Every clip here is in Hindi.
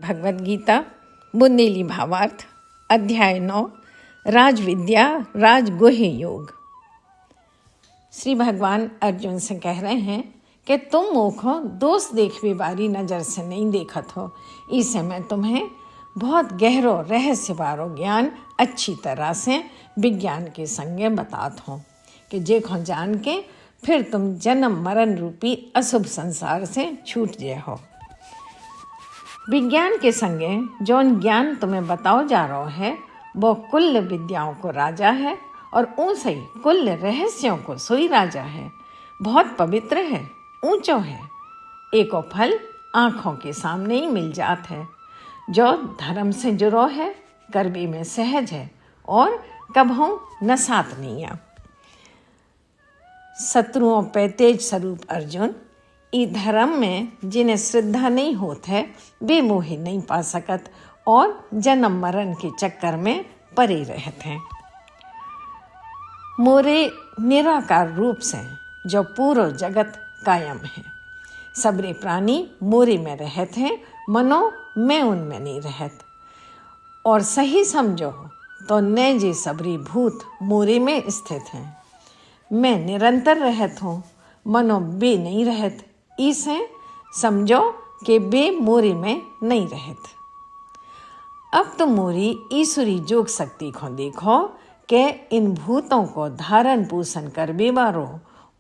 भगवद गीता बुंदेली भावार्थ अध्याय 9 राजविद्या राजगुह्य योग। श्री भगवान अर्जुन से कह रहे हैं कि तुम मूर्खों दोष देखने वाली नज़र से नहीं देखत हो, इसे मैं तुम्हें बहुत गहरो रहस्य वारो ज्ञान अच्छी तरह से विज्ञान के संगे बतात हूँ कि जेखो जान के फिर तुम जन्म मरण रूपी अशुभ संसार से छूट जाए हो। विज्ञान के संगे जौन ज्ञान तुम्हें बताओ जा रहा है वो कुल विद्याओं को राजा है और ऊंचे कुल रहस्यों को सोई राजा है। बहुत पवित्र है, ऊंचो है, एको फल आँखों के सामने ही मिल जात है। जो धर्म से जुड़ो है, करबी में सहज है और कभों नसात नहीं आ। शत्रुओं पे तेज स्वरूप अर्जुन, ई धर्म में जिन्हें श्रद्धा नहीं होत है वे मोहि नहीं पा सकत और जन्म मरण के चक्कर में परे रहते हैं। मोरे निराकार रूप से जो पूरा जगत कायम है, सबरे प्राणी मोरे में रहते हैं, मनो मैं उनमें नहीं रहत। और सही समझो तो न जी सबरी भूत मोरे में स्थित हैं। मैं निरंतर रहत हूँ, मनो बे नहीं रहत, इसे समझो कि बे मोरी में नहीं रहत। अब तो मोरी ईश्वरी जोग शक्ति को देखो कि इन भूतों को धारण पोषण कर बेबारो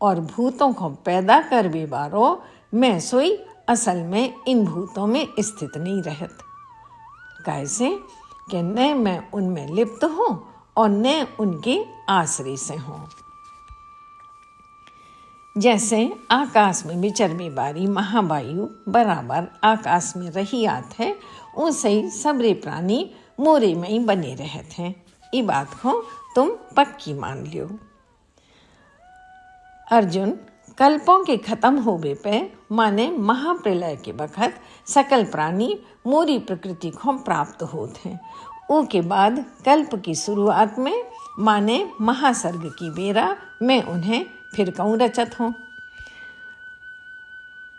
और भूतों को पैदा कर बेबारो मैं सोई असल में इन भूतों में स्थित नहीं रहत। कैसे कि न मैं उनमें लिप्त हूँ और न उनके आश्रय से हूँ। जैसे आकाश में विचरने वाली महावायु बराबर आकाश में रही आत है, उनसे ही सबरे प्राणी मोरे में ही बने रहते हैं। ये बात को तुम पक्की मान लियो। अर्जुन, कल्पों के खत्म होवे पे माने महाप्रलय के वक्त सकल प्राणी मोरी प्रकृति को प्राप्त होते हैं। उसके बाद कल्प की शुरुआत में माने महासर्ग की बेरा मैं उन्हें फिर कहूँ रचत हूँ।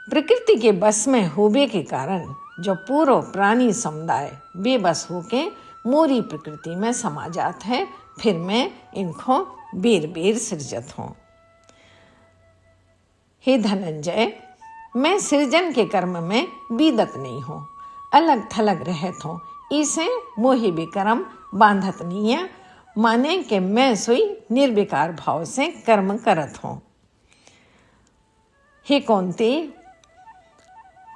प्रकृति के बस में होवे के कारण जो पूरा प्राणी समुदाय बेबस होके मोरी प्रकृति में समा जात है, फिर मैं इनको बेर बेर सृजत हूँ। हे धनंजय, मैं सृजन के कर्म में बीदत नहीं हूँ, अलग थलग रहत हूँ, इसे मोहि विक्रम बांधत नहीं है, माने कि मैं सोई निर्विकार भाव से कर्म करत हूँ। हे कौंते,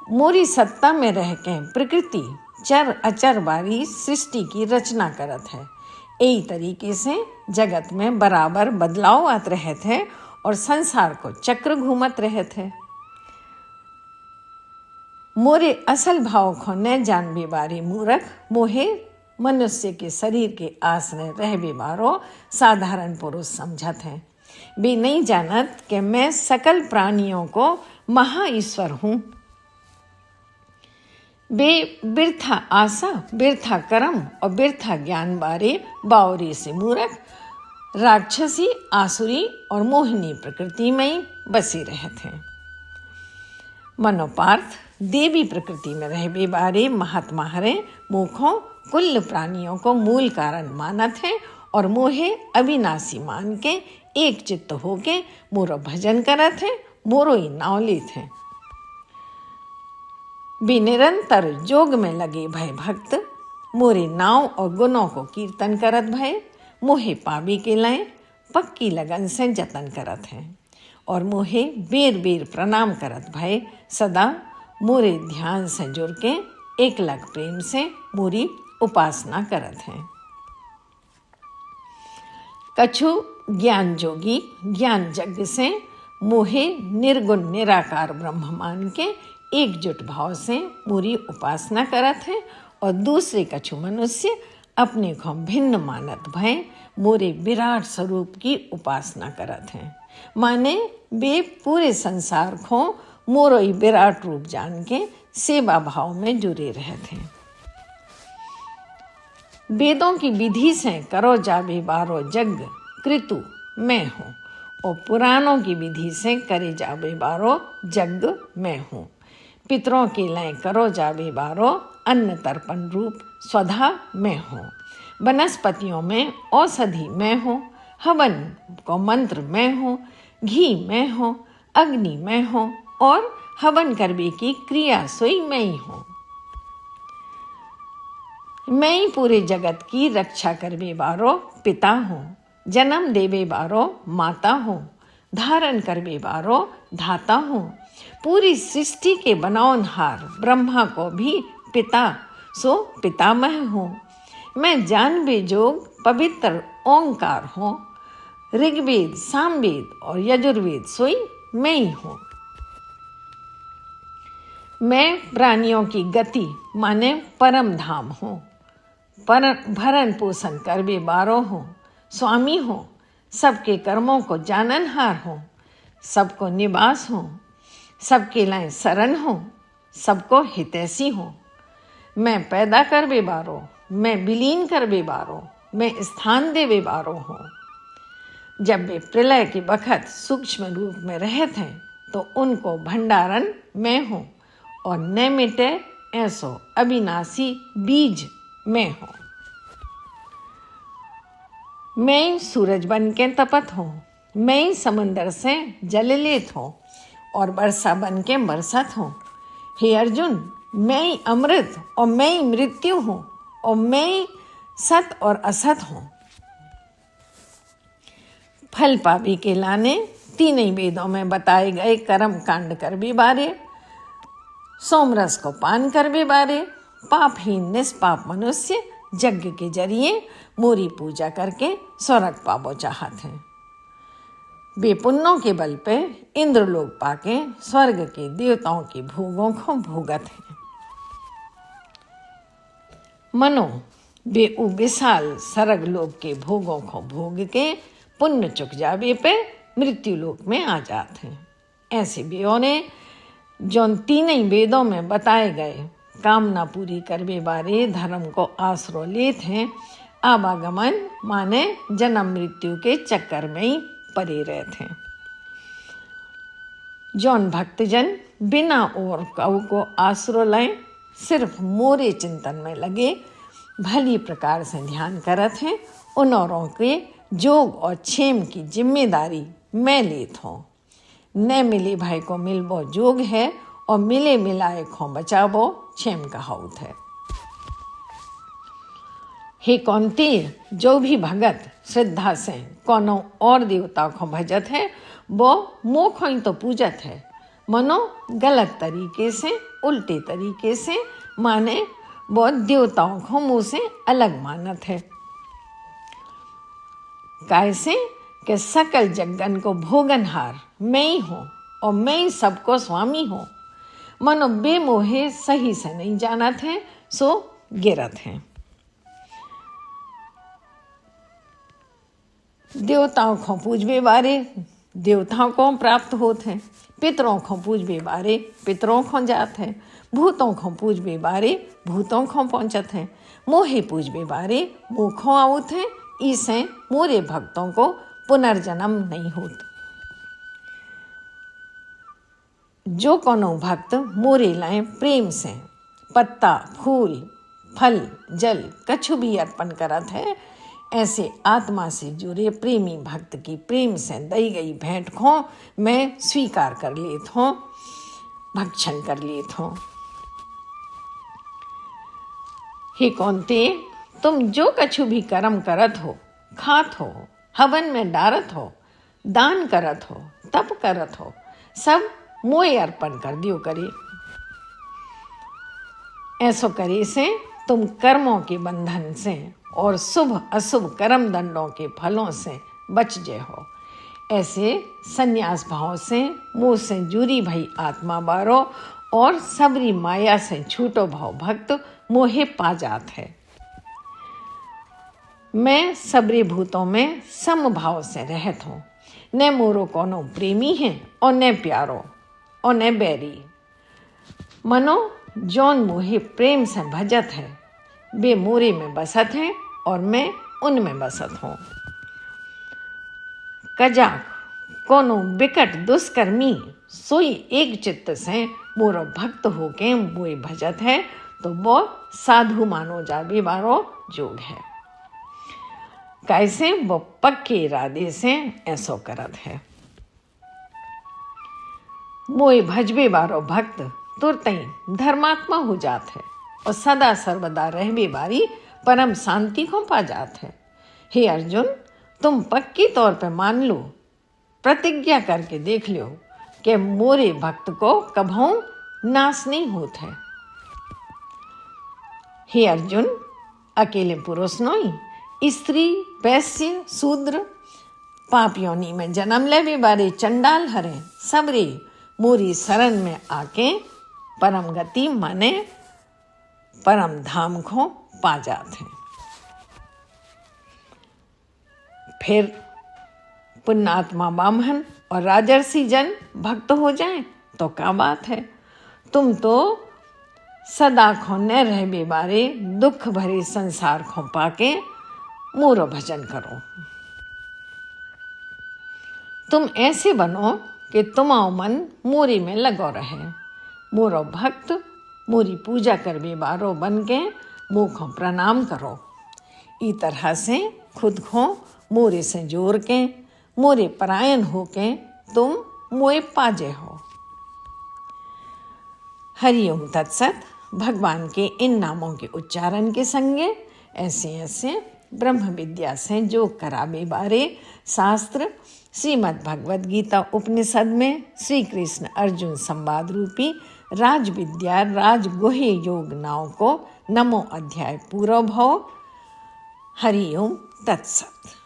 मोरी सत्ता में रह के प्रकृति चर अचर वाली सृष्टि की रचना करत है। यही तरीके से जगत में बराबर बदलाव आत रहत है और संसार को चक्र घूमत रहत है। मोरे असल भाव को न जानबे वाले मूर्ख मोहे मनुष्य के शरीर के आश्रय रह बेमारो साधारण पुरुष समझत हैं। वे नहीं जानत कि मैं सकल प्राणियों को महा ईश्वर हूँ। वे बिरथा आशा, बिरथा कर्म और बिरथा ज्ञान बारे बावरी से मूर्ख राक्षसी, आसुरी और मोहिनी प्रकृति में ही बसे रहते हैं। मनोपार्थ देवी प्रकृति में रहबे बारे महात्मा हरे मूर्खों कुल प्राणियों को मूल कारण मानत है और मोहे अविनाशी मान के एक चित्त होके मोरो भजन करत है, मोरो ही नाव लेत है। भी निरंतर जोग में लगे भय भक्त मोरे नाव और गुणों को कीर्तन करत भय मोहे पावी के लाए पक्की लगन से जतन करत है और मोहे बेर बेर प्रणाम करत भय सदा मोरे ध्यान से जुड़ के एक लग प्रेम से मोरी उपासना करत है। कछु ज्ञान जोगी ज्ञान यज्ञ से मोहे निर्गुण निराकार ब्रह्म मान के एकजुट भाव से मोरी उपासना करत है और दूसरे कछु मनुष्य अपने को भिन्न मानत भय मोरे विराट स्वरूप की उपासना करत हैं। माने वे पूरे संसार को मोरो ही विराट रूप जान के सेवा भाव में जुड़े रहते हैं। वेदों की विधि से करो जाबे बारो यज्ञ कृतु मैं हूँ और पुराणों की विधि से करे जाबे बारो यज्ञ मैं हूँ। पितरों के लय करो जाबे बारो अन्न तर्पण रूप स्वधा मैं हूँ। वनस्पतियों में औषधि मैं हूँ, हवन को मंत्र मैं हूँ, घी मैं हूँ, अग्नि मैं हूँ और हवन करने की क्रिया सोई मैं ही हूँ। मैं ही पूरे जगत की रक्षा करवे बारो पिता हूँ, जन्म देवे बारो माता हूँ, धारण करवे बारो धाता हूँ। पूरी सृष्टि के बनावनहार ब्रह्मा को भी पिता सो पितामह हूँ। मैं जानवे जोग पवित्र ओंकार हूँ। ऋग्वेद, सामवेद और यजुर्वेद सोई मैं ही हूँ। मैं प्राणियों की गति माने परम धाम हूँ, पर भरण पोषण करवे बारो हूँ, स्वामी हूँ, सबके कर्मों को जाननहार हूँ, सबको निवास हूँ, सबके लिए शरण हूँ, सबको हितैषी हूँ। मैं पैदा करवे बारो, मैं विलीन करवे बारो, मैं स्थान देवे बारो हूँ। जब वे प्रलय के वक्त सूक्ष्म रूप में रहत हैं तो उनको भंडारण मैं हूँ और न मिटे ऐसो अविनाशी बीज मैं हूँ। मैं ही सूरज बन के तपत हूँ, मैं ही समंदर से जल लेत हूँ और वर्षा बन के बरसत हूँ। हे अर्जुन, मैं ही अमृत और मैं ही मृत्यु हूँ और मैं ही सत और असत हूँ। फल पापी के लाने तीन ही वेदों में बताए गए कर्म कांड करवे बारे, सोमरस को पान करवे बारे, पापहीन निष्पाप मनुष्य यज्ञ के जरिए मोरी पूजा करके स्वर्ग पावो चाहत हैं। वे पुण्यों के बल पे इंद्रलोक पाके स्वर्ग के देवताओं के भोगों को भोगत हैं। मनो वे विशाल स्वर्ग लोक के भोगों को भोग के पुण्य चुक जावे पे मृत्यु लोक में आ जाते हैं। ऐसे बेओं ने जो तीन ही वेदों में बताए गए कामना पूरी करवे बारे धर्म को आश्रय लेते हैं, आवागमन माने जन्म मृत्यु के चक्कर में ही पड़े रहते हैं। जौन भक्तजन बिना और कऊ को आश्रय लें, सिर्फ मोरे चिंतन में लगे भली प्रकार से ध्यान करत हैं, उन औरों के जोग और क्षेम की जिम्मेदारी मैं लेत हूँ। न मिले भाई को मिलबो जोग है और मिले मिलाए खो बचाबो क्षेम कहावत है। हे कौंतेय, जो भी भगत श्रद्धा से कोनो और देवता को भजत है वो मोख ही तो पूजत है। मनो गलत तरीके से, उल्टे तरीके से माने वो देवताओं को मुँह से अलग मानत है। कैसे कि सकल जगन को भोगनहार मैं ही हूँ और मैं ही सबको स्वामी हूँ। मनो बेमोहे सही से नहीं जानत है सो गिरत हैं। देवताओं को पूजवे बारे देवताओं को प्राप्त होते हैं, पितरों को पूजवे बारे पितरों को जात है, भूतों को पूजवे बारे भूतों को पहुँचत हैं, मोहे पूजवे बारे मोखों आवत हैं। इसे मोरे भक्तों को पुनर्जन्म नहीं होत। जो कोनो भक्त मोरे लाए प्रेम से पत्ता, फूल, फल, जल कछु भी अर्पण करत है, ऐसे आत्मा से जुड़े प्रेमी भक्त की प्रेम से दई गई भेंट को मैं स्वीकार कर लेत हूँ, भक्षण कर लेत हूँ। हे कौंतेय, तुम जो कछु भी कर्म करत हो, खात हो, हवन में डारत हो, दान करत हो, तप करत हो, सब मोए अर्पण कर दियो करे। ऐसो करे से तुम कर्मों के बंधन से और शुभ अशुभ कर्म दंडों के फलों से बच जे हो। ऐसे संन्यास भाव से मुँह से जुड़ी भई आत्मा बारो और सबरी माया से छूटो भाव भक्त मोहे पा जात है। मैं सबरी भूतों में समभाव से रहत हूँ, न मोरो कोनो प्रेमी है और न प्यारो और न बैरी। मनो जौन मोहे प्रेम से भजत है वे मोरे में बसत हैं और मैं उनमें बसत हूँ। कजाक कोनो विकट दुष्कर्मी सोई एक चित्त से मोरो भक्त होके मोए भजत है तो वो साधु मानो जाबे बारो जोग है। कैसे वो पक्के इरादे से ऐसो करत है। मोए भजबे बारो भक्त तुरत ही धर्मात्मा हो जात है और सदा सर्वदा रहबे बारी परम शांति को पा जात है। हे अर्जुन, तुम पक्की तौर पे मान लो, प्रतिज्ञा करके देख लो कि मोरे भक्त को कभों नाश नहीं होत है। हे अर्जुन, अकेले पुरुष नहीं, स्त्री, वैश्य, शूद्र, पाप योनि में जन्म लेवे बारे चंडाल हरे सबरे मोरी शरण में आके परम गति माने परम धाम को पा जाते हैं। फिर पुण्यात्मा ब्राह्मण और राजर्षि जन भक्त हो जाएं तो क्या बात है। तुम तो सदा खो न रहबे बारे दुख भरे संसार को पाके मोरो भजन करो। तुम ऐसे बनो कि तुम्हारा मन मोरी में लगो रहे। मोरो भक्त मोरी पूजा करबे बारो बन के मुँह को प्रणाम करो। ई तरह से खुद को मोरे से जोड़ के मोरे परायण होके तुम मोए पाजे हो। हरिओम तत्सत। भगवान के इन नामों के उच्चारण के संगे ऐसे ऐसे ब्रह्म विद्या से जो करावे बारे शास्त्र श्रीमद् भगवद गीता उपनिषद में श्री कृष्ण अर्जुन संवाद रूपी राज विद्या राजगुह्य योग नाव को नमो अध्याय पूरा भव। हरिओम तत्सत।